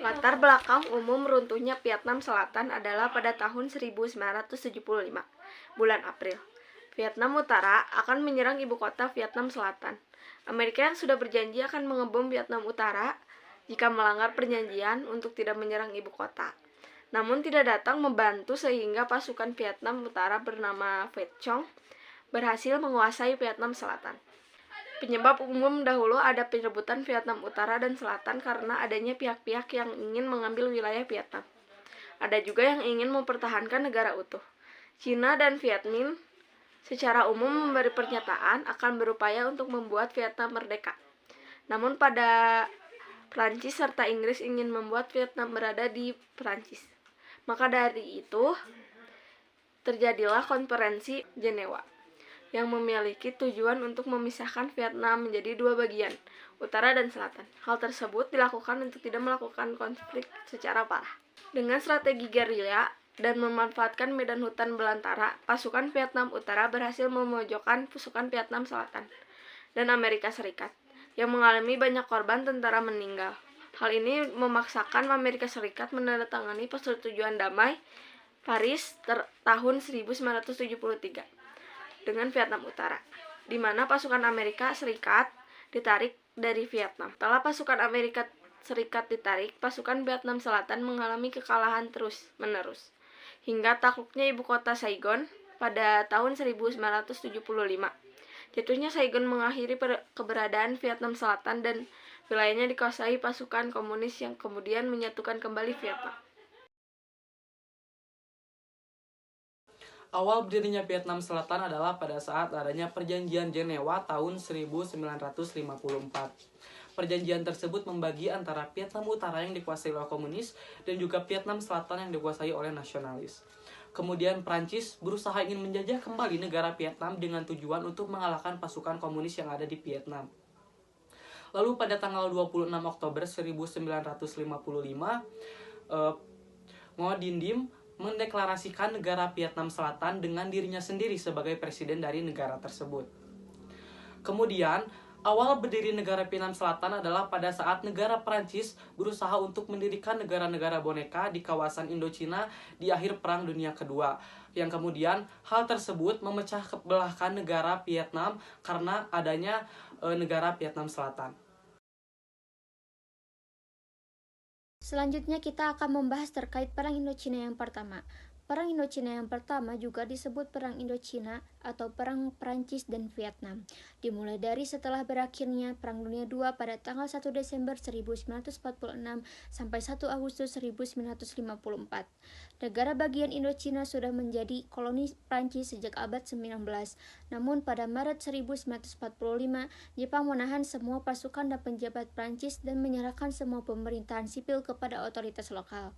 Latar belakang umum runtuhnya Vietnam Selatan adalah pada tahun 1975, bulan April. Vietnam Utara akan menyerang ibu kota Vietnam Selatan. Amerika yang sudah berjanji akan mengebom Vietnam Utara jika melanggar perjanjian untuk tidak menyerang ibu kota. Namun tidak datang membantu sehingga pasukan Vietnam Utara bernama Viet Cong berhasil menguasai Vietnam Selatan. Penyebab umum dahulu ada perebutan Vietnam Utara dan Selatan karena adanya pihak-pihak yang ingin mengambil wilayah Vietnam. Ada juga yang ingin mempertahankan negara utuh. Cina dan Vietnam secara umum memberi pernyataan akan berupaya untuk membuat Vietnam merdeka. Namun pada Prancis serta Inggris ingin membuat Vietnam berada di Prancis. Maka dari itu terjadilah konferensi Jenewa yang memiliki tujuan untuk memisahkan Vietnam menjadi dua bagian, utara dan selatan. Hal tersebut dilakukan untuk tidak melakukan konflik secara parah. Dengan strategi gerilya dan memanfaatkan medan hutan belantara, pasukan Vietnam Utara berhasil memojokkan pasukan Vietnam Selatan dan Amerika Serikat, yang mengalami banyak korban tentara meninggal. Hal ini memaksakan Amerika Serikat menandatangani persetujuan damai Paris tahun 1973 dengan Vietnam Utara, di mana pasukan Amerika Serikat ditarik dari Vietnam. Setelah pasukan Amerika Serikat ditarik, pasukan Vietnam Selatan mengalami kekalahan terus-menerus, hingga takluknya ibu kota Saigon pada tahun 1975. Jatuhnya Saigon mengakhiri keberadaan Vietnam Selatan dan wilayahnya dikuasai pasukan komunis yang kemudian menyatukan kembali Vietnam. Awal berdirinya Vietnam Selatan adalah pada saat adanya Perjanjian Jenewa tahun 1954. Perjanjian tersebut membagi antara Vietnam Utara yang dikuasai oleh komunis dan juga Vietnam Selatan yang dikuasai oleh nasionalis. Kemudian Prancis berusaha ingin menjajah kembali negara Vietnam dengan tujuan untuk mengalahkan pasukan komunis yang ada di Vietnam. Lalu pada tanggal 26 Oktober 1955, Ngo Dinh Diem mendeklarasikan negara Vietnam Selatan dengan dirinya sendiri sebagai presiden dari negara tersebut. Kemudian, awal berdiri negara Vietnam Selatan adalah pada saat negara Prancis berusaha untuk mendirikan negara-negara boneka di kawasan Indochina di akhir Perang Dunia Kedua. Yang kemudian, hal tersebut memecah belahkan negara Vietnam karena adanya negara Vietnam Selatan. Selanjutnya kita akan membahas terkait Perang Indochina yang pertama. Perang Indochina yang pertama juga disebut Perang Indochina atau Perang Prancis dan Vietnam. Dimulai dari setelah berakhirnya Perang Dunia II pada tanggal 1 Desember 1946 sampai 1 Agustus 1954. Negara bagian Indochina sudah menjadi koloni Prancis sejak abad 19. Namun pada Maret 1945, Jepang menahan semua pasukan dan penjabat Prancis dan menyerahkan semua pemerintahan sipil kepada otoritas lokal.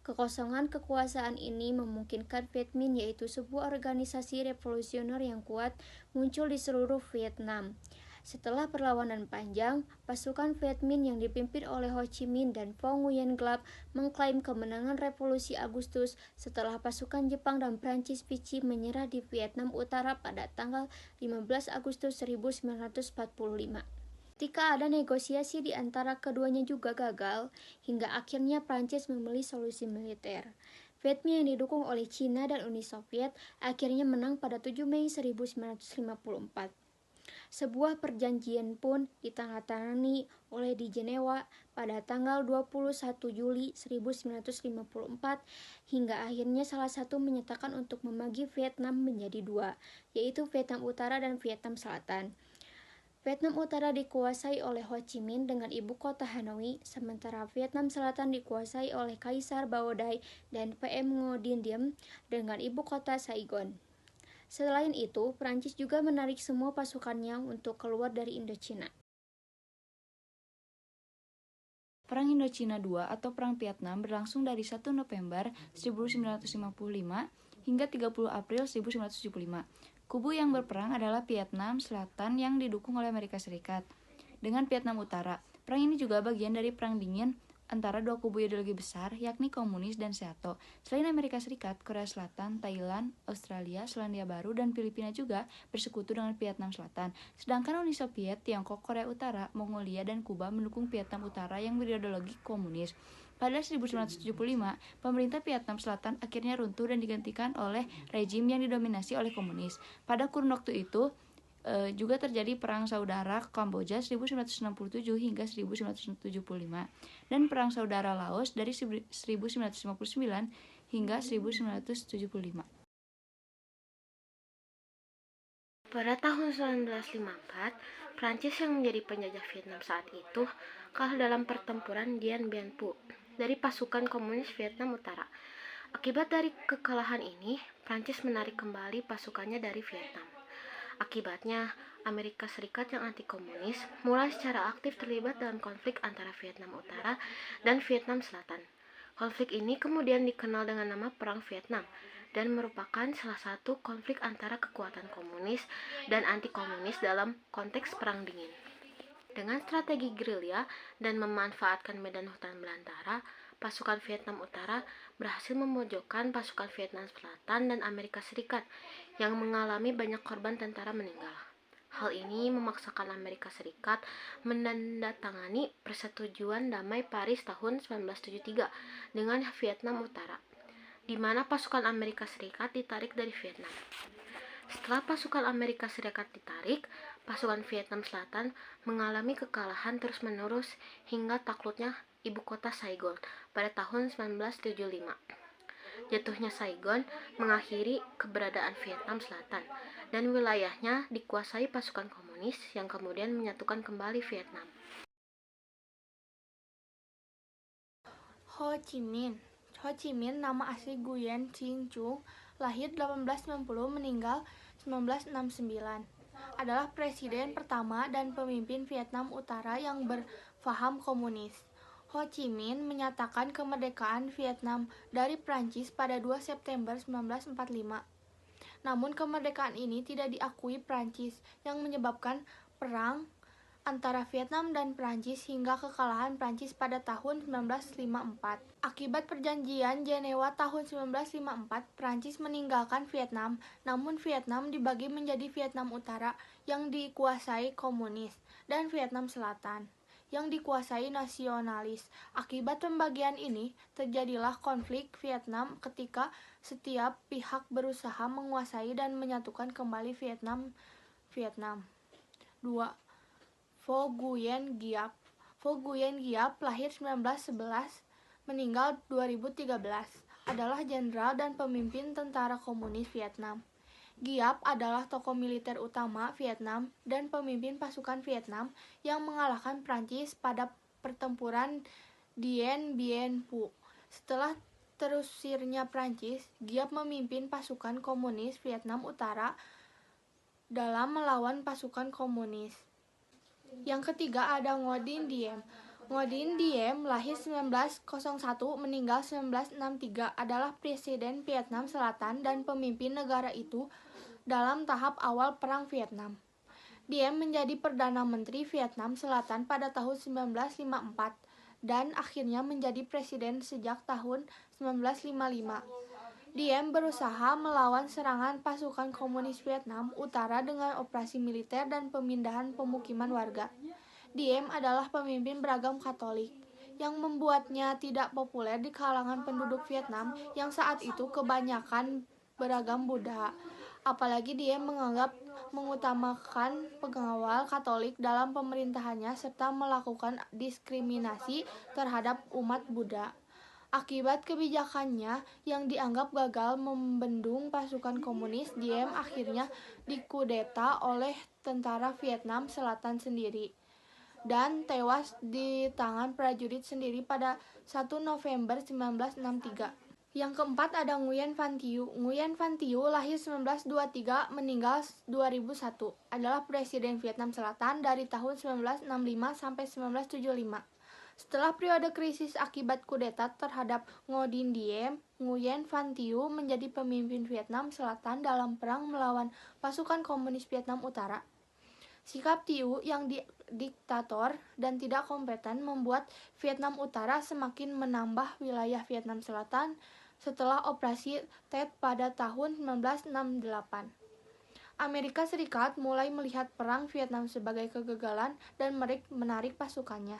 Kekosongan kekuasaan ini memungkinkan Viet Minh, yaitu sebuah organisasi revolusioner yang kuat, muncul di seluruh Vietnam. Setelah perlawanan panjang, pasukan Viet Minh yang dipimpin oleh Ho Chi Minh dan Pho Nguyen Giap mengklaim kemenangan Revolusi Agustus setelah pasukan Jepang dan Prancis Vichy menyerah di Vietnam Utara pada tanggal 15 Agustus 1945. Ketika ada negosiasi di antara keduanya juga gagal, hingga akhirnya Prancis memilih solusi militer. Viet Minh yang didukung oleh Cina dan Uni Soviet akhirnya menang pada 7 Mei 1954. Sebuah perjanjian pun ditandatangani oleh di Jenewa pada tanggal 21 Juli 1954, hingga akhirnya salah satu menyatakan untuk membagi Vietnam menjadi dua, yaitu Vietnam Utara dan Vietnam Selatan. Vietnam Utara dikuasai oleh Ho Chi Minh dengan ibu kota Hanoi, sementara Vietnam Selatan dikuasai oleh Kaisar Bao Dai dan PM Ngo Dinh Diem dengan ibu kota Saigon. Selain itu, Prancis juga menarik semua pasukannya untuk keluar dari Indochina. Perang Indochina II atau Perang Vietnam berlangsung dari 1 November 1955 hingga 30 April 1975. Kubu yang berperang adalah Vietnam Selatan yang didukung oleh Amerika Serikat dengan Vietnam Utara. Perang ini juga bagian dari Perang Dingin antara dua kubu ideologi besar, yakni komunis dan Seato. Selain Amerika Serikat, Korea Selatan, Thailand, Australia, Selandia Baru, dan Filipina juga bersekutu dengan Vietnam Selatan. Sedangkan Uni Soviet, Tiongkok, Korea Utara, Mongolia, dan Kuba mendukung Vietnam Utara yang berideologi komunis. Pada 1975, pemerintah Vietnam Selatan akhirnya runtuh dan digantikan oleh rejim yang didominasi oleh komunis. Pada kurun waktu itu, juga terjadi Perang Saudara Kamboja 1967 hingga 1975 dan Perang Saudara Laos dari 1959 hingga 1975. Pada tahun 1954, Prancis yang menjadi penjajah Vietnam saat itu kalah dalam pertempuran Dien Bien Phu dari pasukan komunis Vietnam Utara. Akibat dari kekalahan ini, Prancis menarik kembali pasukannya dari Vietnam. Akibatnya, Amerika Serikat yang anti-komunis mulai secara aktif terlibat dalam konflik antara Vietnam Utara dan Vietnam Selatan. Konflik ini kemudian dikenal dengan nama Perang Vietnam dan merupakan salah satu konflik antara kekuatan komunis dan anti-komunis dalam konteks Perang Dingin. Dengan strategi gerilya dan memanfaatkan medan hutan belantara, pasukan Vietnam Utara berhasil memojokkan pasukan Vietnam Selatan dan Amerika Serikat yang mengalami banyak korban tentara meninggal. Hal ini memaksakan Amerika Serikat menandatangani Persetujuan Damai Paris tahun 1973 dengan Vietnam Utara, di mana pasukan Amerika Serikat ditarik dari Vietnam. Setelah pasukan Amerika Serikat ditarik, pasukan Vietnam Selatan mengalami kekalahan terus-menerus hingga takluknya ibu kota Saigon pada tahun 1975. Jatuhnya Saigon mengakhiri keberadaan Vietnam Selatan dan wilayahnya dikuasai pasukan komunis yang kemudian menyatukan kembali Vietnam. Ho Chi Minh. Ho Chi Minh nama asli Nguyen Chinh Chung, lahir 1890 meninggal 1969. Adalah presiden pertama dan pemimpin Vietnam Utara yang berfaham komunis. Ho Chi Minh menyatakan kemerdekaan Vietnam dari Prancis pada 2 September 1945. Namun kemerdekaan ini tidak diakui Prancis, yang menyebabkan perang antara Vietnam dan Prancis hingga kekalahan Prancis pada tahun 1954. Akibat perjanjian Jenewa tahun 1954, Prancis meninggalkan Vietnam, namun Vietnam dibagi menjadi Vietnam Utara yang dikuasai komunis dan Vietnam Selatan yang dikuasai nasionalis. Akibat pembagian ini, terjadilah konflik Vietnam ketika setiap pihak berusaha menguasai dan menyatukan kembali Vietnam. 2. Vo Nguyen Giap. Vo Nguyen Giap lahir 1911, meninggal 2013, adalah jenderal dan pemimpin tentara komunis Vietnam. Giap adalah tokoh militer utama Vietnam dan pemimpin pasukan Vietnam yang mengalahkan Prancis pada pertempuran Dien Bien Phu. Setelah terusirnya Prancis, Giap memimpin pasukan komunis Vietnam Utara dalam melawan pasukan komunis. Yang ketiga ada Ngo Dinh Diem. Ngo Dinh Diem lahir 1901 meninggal 1963, adalah presiden Vietnam Selatan dan pemimpin negara itu dalam tahap awal Perang Vietnam. Diem menjadi Perdana Menteri Vietnam Selatan pada tahun 1954 dan akhirnya menjadi presiden sejak tahun 1955. Diem berusaha melawan serangan pasukan komunis Vietnam Utara dengan operasi militer dan pemindahan pemukiman warga. Diem adalah pemimpin beragam Katolik, yang membuatnya tidak populer di kalangan penduduk Vietnam yang saat itu kebanyakan beragam Buddha. Apalagi Diem menganggap mengutamakan pengawal Katolik dalam pemerintahannya serta melakukan diskriminasi terhadap umat Buddha. Akibat kebijakannya yang dianggap gagal membendung pasukan komunis, Diem akhirnya dikudeta oleh tentara Vietnam Selatan sendiri dan tewas di tangan prajurit sendiri pada 1 November 1963. Yang keempat ada Nguyen Van Thieu. Nguyen Van Thieu lahir 1923, meninggal 2001, adalah presiden Vietnam Selatan dari tahun 1965 sampai 1975. Setelah periode krisis akibat kudeta terhadap Ngo Dinh Diem, Nguyen Van Thieu menjadi pemimpin Vietnam Selatan dalam perang melawan pasukan komunis Vietnam Utara. Sikap Thieu yang diktator dan tidak kompeten membuat Vietnam Utara semakin menambah wilayah Vietnam Selatan setelah Operasi Tet pada tahun 1968. Amerika Serikat mulai melihat perang Vietnam sebagai kegagalan dan menarik pasukannya.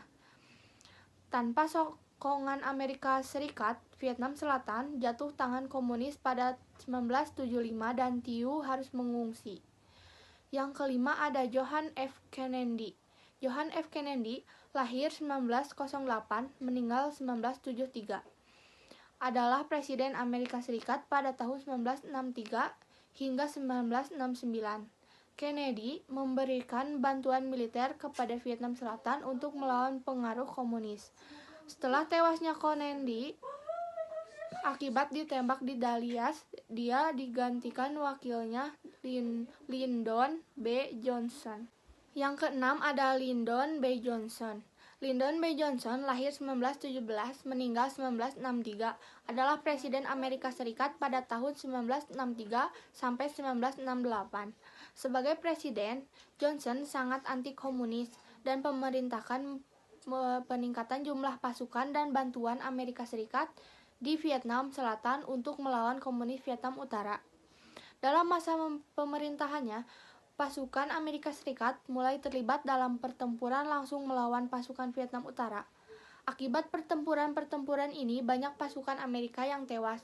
Tanpa sokongan Amerika Serikat, Vietnam Selatan jatuh tangan komunis pada 1975 dan Thieu harus mengungsi. Yang kelima ada John F. Kennedy. John F. Kennedy lahir 1908, meninggal 1973. Adalah Presiden Amerika Serikat pada tahun 1963 hingga 1969. Kennedy memberikan bantuan militer kepada Vietnam Selatan untuk melawan pengaruh komunis. Setelah tewasnya Kennedy akibat ditembak di Dallas, dia digantikan wakilnya Lyndon B. Johnson. Yang keenam ada Lyndon B. Johnson. Lyndon B. Johnson lahir 1917, meninggal 1963, adalah Presiden Amerika Serikat pada tahun 1963 sampai 1968. Sebagai presiden, Johnson sangat anti-komunis dan pemerintahkan peningkatan jumlah pasukan dan bantuan Amerika Serikat di Vietnam Selatan untuk melawan komunis Vietnam Utara. Dalam masa pemerintahannya, pasukan Amerika Serikat mulai terlibat dalam pertempuran langsung melawan pasukan Vietnam Utara. Akibat pertempuran ini, banyak pasukan Amerika yang tewas,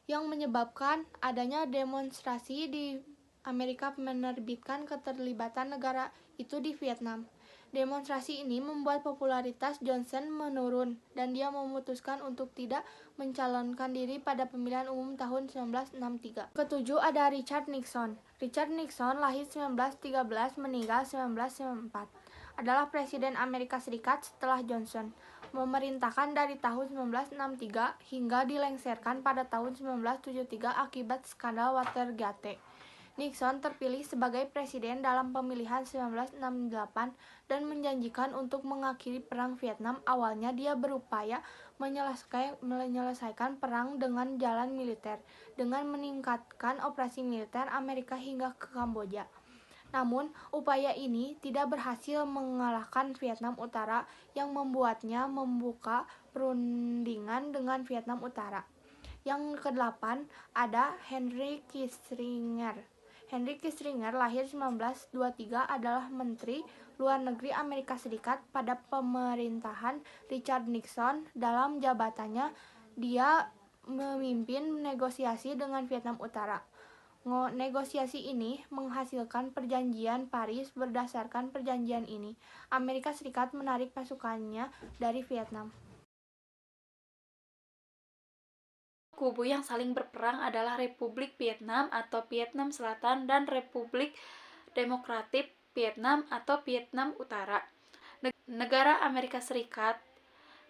yang menyebabkan adanya demonstrasi di Amerika menerbitkan keterlibatan negara itu di Vietnam. Demonstrasi ini membuat popularitas Johnson menurun dan dia memutuskan untuk tidak mencalonkan diri pada pemilihan umum tahun 1963. Ketujuh ada Richard Nixon. Richard Nixon lahir 1913, meninggal 1994. Adalah Presiden Amerika Serikat setelah Johnson. Memerintahkan dari tahun 1963 hingga dilengsarkan pada tahun 1973 akibat skandal Watergate. Nixon terpilih sebagai presiden dalam pemilihan 1968 dan menjanjikan untuk mengakhiri perang Vietnam. Awalnya dia berupaya menyelesaikan perang dengan jalan militer, dengan meningkatkan operasi militer Amerika hingga ke Kamboja. Namun, upaya ini tidak berhasil mengalahkan Vietnam Utara yang membuatnya membuka perundingan dengan Vietnam Utara. Yang ke-8 ada Henry Kissinger. Henry Kissinger lahir 1923, adalah Menteri Luar Negeri Amerika Serikat pada pemerintahan Richard Nixon. Dalam jabatannya, dia memimpin negosiasi dengan Vietnam Utara. Negosiasi ini menghasilkan perjanjian Paris. Berdasarkan perjanjian ini, Amerika Serikat menarik pasukannya dari Vietnam. Kubu yang saling berperang adalah Republik Vietnam atau Vietnam Selatan dan Republik Demokratik Vietnam atau Vietnam Utara. Negara Amerika Serikat,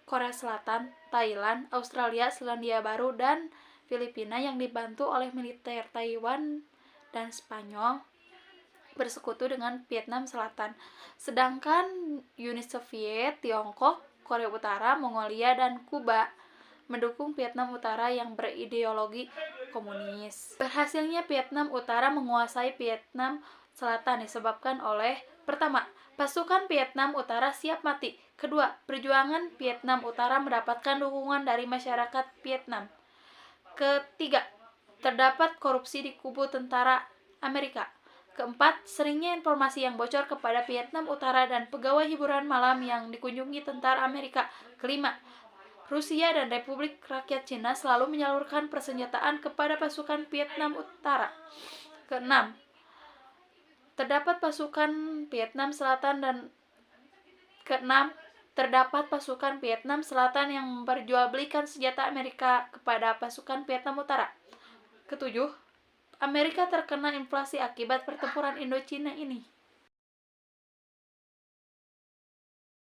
Korea Selatan, Thailand, Australia, Selandia Baru, dan Filipina yang dibantu oleh militer Taiwan dan Spanyol bersekutu dengan Vietnam Selatan. Sedangkan Uni Soviet, Tiongkok, Korea Utara, Mongolia, dan Kuba mendukung Vietnam Utara yang berideologi komunis. Berhasilnya Vietnam Utara menguasai Vietnam Selatan disebabkan oleh: pertama, pasukan Vietnam Utara siap mati. Kedua, perjuangan Vietnam Utara mendapatkan dukungan dari masyarakat Vietnam. Ketiga, terdapat korupsi di kubu tentara Amerika. Keempat, seringnya informasi yang bocor kepada Vietnam Utara dan pegawai hiburan malam yang dikunjungi tentara Amerika. Kelima, Rusia dan Republik Rakyat Cina selalu menyalurkan persenjataan kepada pasukan Vietnam Utara. Keenam, terdapat pasukan Vietnam Selatan yang memperjualbelikan senjata Amerika kepada pasukan Vietnam Utara. Ketujuh, Amerika terkena inflasi akibat pertempuran Indochina ini.